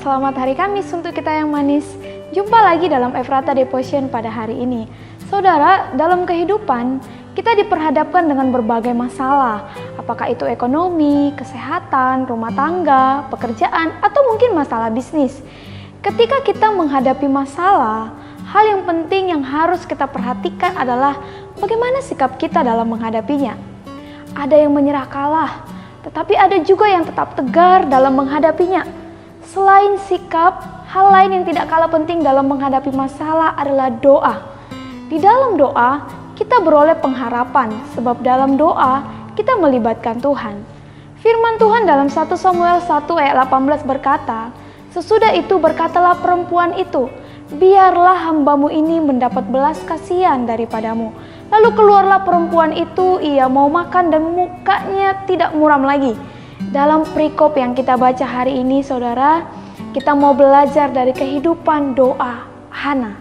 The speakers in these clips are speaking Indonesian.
Selamat hari Kamis untuk kita yang manis. Jumpa lagi dalam Efrata Devotion pada hari ini. Saudara, dalam kehidupan kita diperhadapkan dengan berbagai masalah. Apakah itu ekonomi, kesehatan, rumah tangga, pekerjaan, atau mungkin masalah bisnis. Ketika kita menghadapi masalah, hal yang penting yang harus kita perhatikan adalah bagaimana sikap kita dalam menghadapinya. Ada yang menyerah kalah, tetapi ada juga yang tetap tegar dalam menghadapinya. Selain sikap, hal lain yang tidak kalah penting dalam menghadapi masalah adalah doa. Di dalam doa, kita beroleh pengharapan, sebab dalam doa, kita melibatkan Tuhan. Firman Tuhan dalam 1 Samuel 1 ayat 18 berkata, "Sesudah itu berkatalah perempuan itu, biarlah hambamu ini mendapat belas kasihan daripadamu. Lalu keluarlah perempuan itu, ia mau makan dan mukanya tidak muram lagi." Dalam perikop yang kita baca hari ini, saudara, kita mau belajar dari kehidupan doa Hana.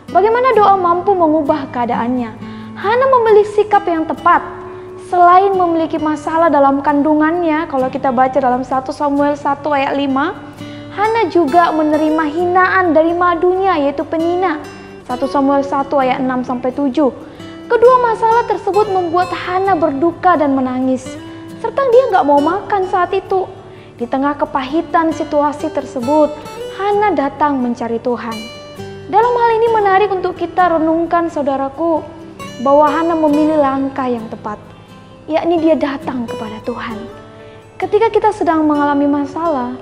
Bagaimana doa mampu mengubah keadaannya. Hana memiliki sikap yang tepat. Selain memiliki masalah dalam kandungannya, kalau kita baca dalam 1 Samuel 1 ayat 5, Hana juga menerima hinaan dari madunya, yaitu penina. 1 Samuel 1 ayat 6-7. Kedua masalah tersebut membuat Hana berduka dan menangis. Serta dia gak mau makan saat itu. Di tengah kepahitan situasi tersebut, Hana datang mencari Tuhan. Dalam hal ini menarik untuk kita renungkan, saudaraku, bahwa Hana memilih langkah yang tepat, yakni dia datang kepada Tuhan. Ketika kita sedang mengalami masalah,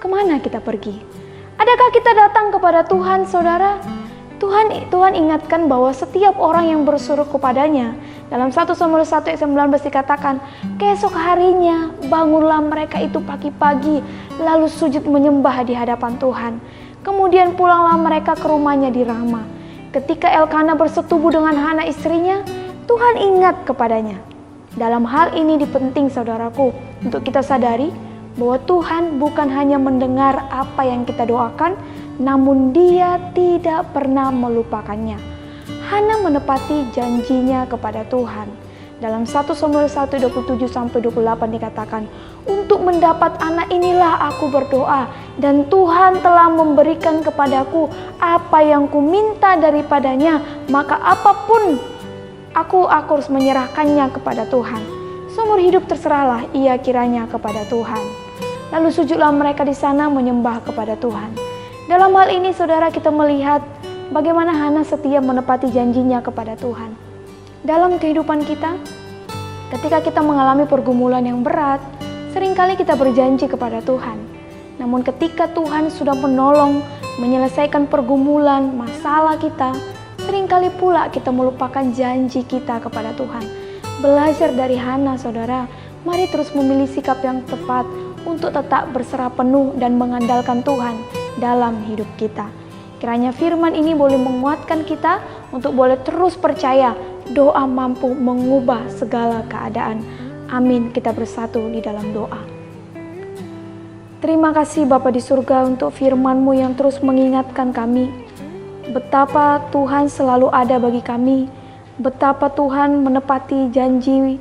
kemana kita pergi? Adakah kita datang kepada Tuhan, saudara? Tuhan ingatkan bahwa setiap orang yang berseru kepadanya, dalam 1 Samuel 1 ayat 19 dikatakan, keesok harinya bangunlah mereka itu pagi-pagi, lalu sujud menyembah di hadapan Tuhan. Kemudian pulanglah mereka ke rumahnya di Rama. Ketika Elkana bersetubuh dengan Hana istrinya, Tuhan ingat kepadanya. Dalam hal ini penting, saudaraku, untuk kita sadari bahwa Tuhan bukan hanya mendengar apa yang kita doakan, namun Dia tidak pernah melupakannya. Hana menepati janjinya kepada Tuhan. Dalam 1 Samuel 1 27-28 dikatakan, "Untuk mendapat anak inilah aku berdoa, dan Tuhan telah memberikan kepadaku apa yang kuminta daripadanya, maka apapun aku harus menyerahkannya kepada Tuhan. Seumur hidup terserahlah ia kiranya kepada Tuhan." Lalu sujudlah mereka di sana menyembah kepada Tuhan. Dalam hal ini, saudara, kita melihat bagaimana Hana setia menepati janjinya kepada Tuhan. Dalam kehidupan kita, ketika kita mengalami pergumulan yang berat, seringkali kita berjanji kepada Tuhan. Namun ketika Tuhan sudah menolong, menyelesaikan pergumulan, masalah kita, seringkali pula kita melupakan janji kita kepada Tuhan. Belajar dari Hana, saudara, mari terus memilih sikap yang tepat untuk tetap berserah penuh dan mengandalkan Tuhan dalam hidup kita. Kiranya firman ini boleh menguatkan kita untuk boleh terus percaya doa mampu mengubah segala keadaan. Amin. Kita bersatu di dalam doa. Terima kasih Bapa di surga untuk firman-Mu yang terus mengingatkan kami betapa Tuhan selalu ada bagi kami, betapa Tuhan menepati janji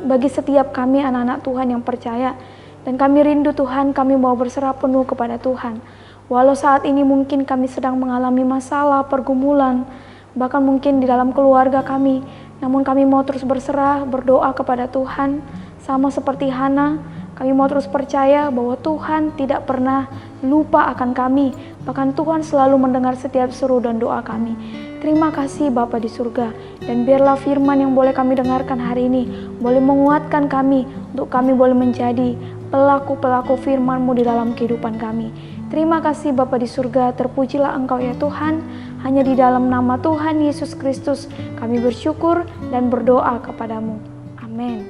bagi setiap kami anak-anak Tuhan yang percaya. Dan kami rindu Tuhan, kami mau berserah penuh kepada Tuhan. Walau saat ini mungkin kami sedang mengalami masalah, pergumulan, bahkan mungkin di dalam keluarga kami, namun kami mau terus berserah, berdoa kepada Tuhan. Sama seperti Hana, kami mau terus percaya bahwa Tuhan tidak pernah lupa akan kami. Bahkan Tuhan selalu mendengar setiap seru dan doa kami. Terima kasih Bapa di surga, dan biarlah firman yang boleh kami dengarkan hari ini boleh menguatkan kami untuk kami boleh menjadi pelaku-pelaku firman-Mu di dalam kehidupan kami. Terima kasih Bapa di surga, terpujilah Engkau ya Tuhan. Hanya di dalam nama Tuhan Yesus Kristus kami bersyukur dan berdoa kepadamu. Amin.